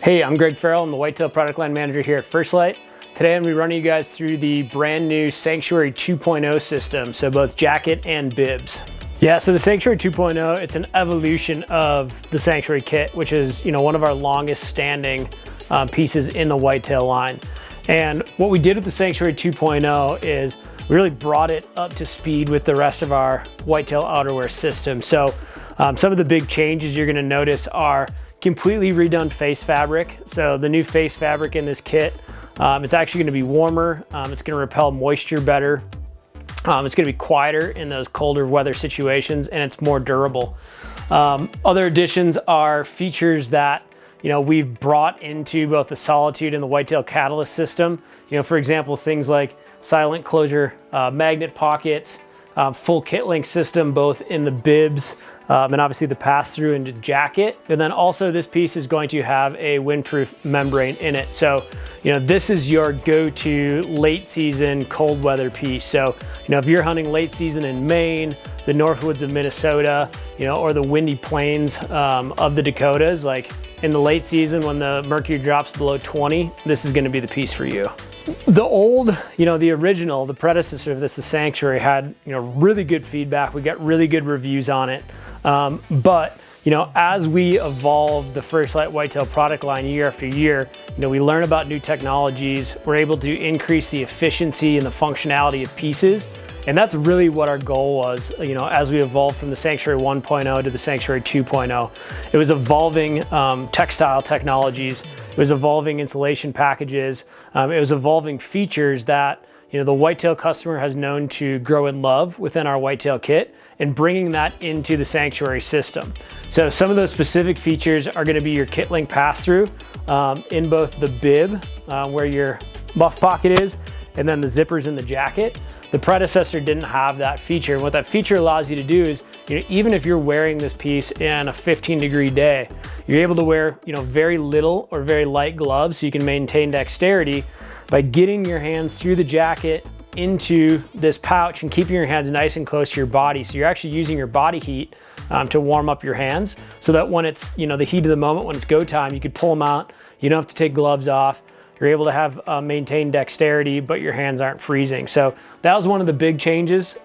Hey, I'm Gregg Farrell. I'm the Whitetail Product Line Manager here at First Lite. Today I'm going to be running you guys through the brand new Sanctuary 2.0 system, so both jacket and bibs. Yeah, so the Sanctuary 2.0, it's an evolution of the Sanctuary kit, which is, one of our longest standing pieces in the whitetail line. And what we did with the Sanctuary 2.0 is we really brought it up to speed with the rest of our whitetail outerwear system. So some of the big changes you're going to notice are completely redone face fabric. So the new face fabric in this kit, it's actually going to be warmer. It's going to repel moisture better. It's going to be quieter in those colder weather situations, and it's more durable. Other additions are features that we've brought into both the Solitude and the Whitetail Catalyst system. For example, things like silent closure magnet pockets, full kit link system both in the bibs and obviously the pass-through into jacket. And then also this piece is going to have a windproof membrane in it. So, this is your go-to late season cold weather piece. So, if you're hunting late season in Maine, the Northwoods of Minnesota, or the windy plains of the Dakotas, like in the late season when the mercury drops below 20, this is gonna be the piece for you. The old, the original, the predecessor of this, the Sanctuary, had, really good feedback. We got really good reviews on it. But as we evolve the First Lite Whitetail product line year after year, we learn about new technologies. We're able to increase the efficiency and the functionality of pieces. And that's really what our goal was, as we evolved from the Sanctuary 1.0 to the Sanctuary 2.0. It was evolving textile technologies. It was evolving insulation packages. It was evolving features that the whitetail customer has known to grow and love within our whitetail kit, and bringing that into the Sanctuary system. So some of those specific features are going to be your kit link pass-through in both the bib, where your muff pocket is, and then the zippers in the jacket. The predecessor didn't have that feature. And what that feature allows you to do is, even if you're wearing this piece in a 15-degree day, you're able to wear, very little or very light gloves so you can maintain dexterity by getting your hands through the jacket into this pouch and keeping your hands nice and close to your body. So you're actually using your body heat to warm up your hands, so that when it's, the heat of the moment, when it's go time, you could pull them out. You don't have to take gloves off. You're able to have maintained dexterity, but your hands aren't freezing. So that was one of the big changes.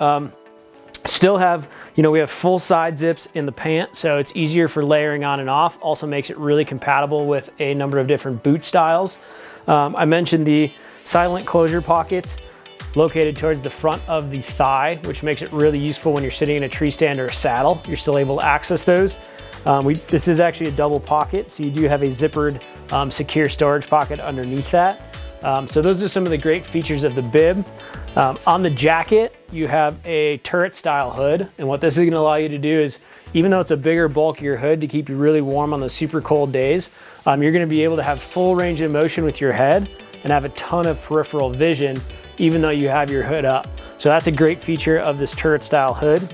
Still have, we have full side zips in the pant, so it's easier for layering on and off. Also makes it really compatible with a number of different boot styles. I mentioned the silent closure pockets located towards the front of the thigh, which makes it really useful when you're sitting in a tree stand or a saddle. You're still able to access those. This is actually a double pocket, so you do have a zippered secure storage pocket underneath that. So those are some of the great features of the bib. On the jacket, you have a turret style hood, and what this is going to allow you to do is, even though it's a bigger, bulkier hood to keep you really warm on those super cold days, you're going to be able to have full range of motion with your head and have a ton of peripheral vision even though you have your hood up. So that's a great feature of this turret style hood.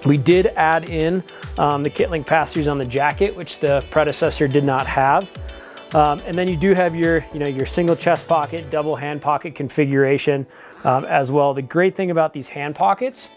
We did add in the kit link pass-throughs on the jacket, which the predecessor did not have. And then you do have your single chest pocket, double hand pocket configuration as well. The great thing about these hand pockets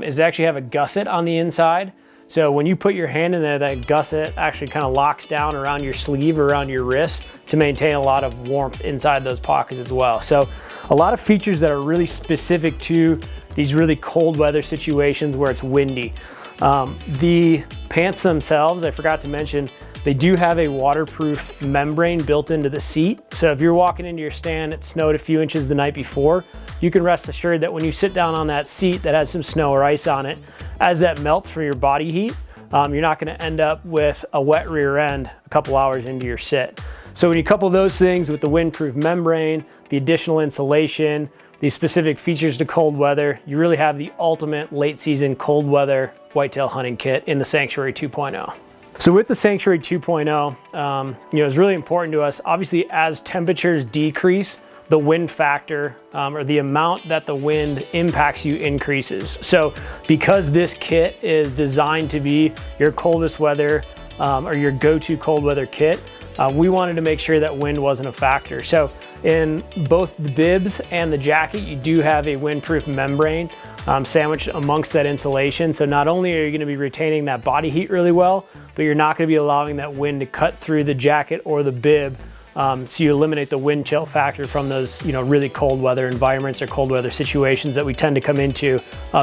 is they actually have a gusset on the inside. So when you put your hand in there, that gusset actually kind of locks down around your sleeve, around your wrist, to maintain a lot of warmth inside those pockets as well. So a lot of features that are really specific to these really cold weather situations where it's windy. The pants themselves, I forgot to mention, they do have a waterproof membrane built into the seat. So if you're walking into your stand, it snowed a few inches the night before, you can rest assured that when you sit down on that seat that has some snow or ice on it, as that melts from your body heat, you're not gonna end up with a wet rear end a couple hours into your sit. So when you couple those things with the windproof membrane, the additional insulation, these specific features to cold weather, you really have the ultimate late season cold weather whitetail hunting kit in the Sanctuary 2.0. So with the Sanctuary 2.0, it's really important to us, obviously, as temperatures decrease, the wind factor or the amount that the wind impacts you increases. So because this kit is designed to be your coldest weather or your go-to cold weather kit, we wanted to make sure that wind wasn't a factor. So in both the bibs and the jacket, you do have a windproof membrane sandwiched amongst that insulation. So not only are you going to be retaining that body heat really well, but you're not going to be allowing that wind to cut through the jacket or the bib. So you eliminate the wind chill factor from those, really cold weather environments or cold weather situations that we tend to come into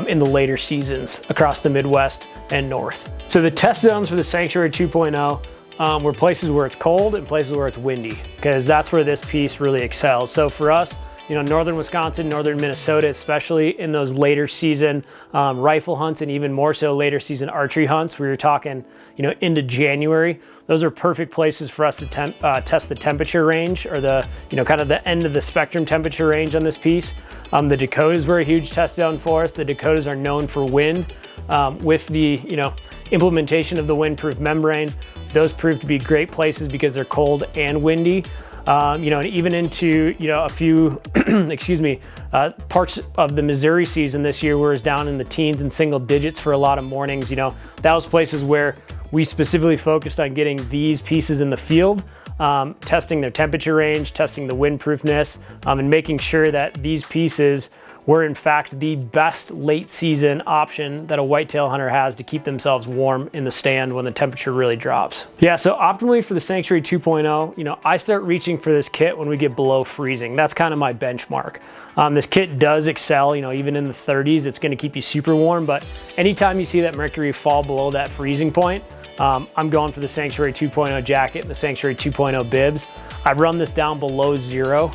in the later seasons across the Midwest and North. So the test zones for the Sanctuary 2.0 were places where it's cold and places where it's windy, because that's where this piece really excels. So for us, northern Wisconsin, northern Minnesota, especially in those later season rifle hunts, and even more so later season archery hunts, where you're talking, into January, those are perfect places for us to test the temperature range, or the, kind of the end of the spectrum temperature range on this piece. The Dakotas were a huge test zone for us. The Dakotas are known for wind. With the, implementation of the windproof membrane, those prove to be great places because they're cold and windy. And even into, a few, parts of the Missouri season this year, where it's down in the teens and single digits for a lot of mornings. That was places where we specifically focused on getting these pieces in the field, testing their temperature range, testing the windproofness, and making sure that these pieces were in fact the best late season option that a whitetail hunter has to keep themselves warm in the stand when the temperature really drops. Yeah, so optimally for the Sanctuary 2.0, I start reaching for this kit when we get below freezing. That's kind of my benchmark. This kit does excel, even in the 30s, it's gonna keep you super warm, but anytime you see that mercury fall below that freezing point, I'm going for the Sanctuary 2.0 jacket and the Sanctuary 2.0 bibs. I run this down below 0,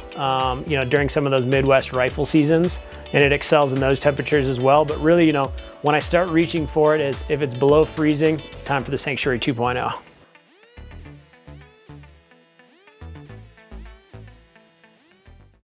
during some of those Midwest rifle seasons, and it excels in those temperatures as well. But really, when I start reaching for it, is if it's below freezing, it's time for the Sanctuary 2.0.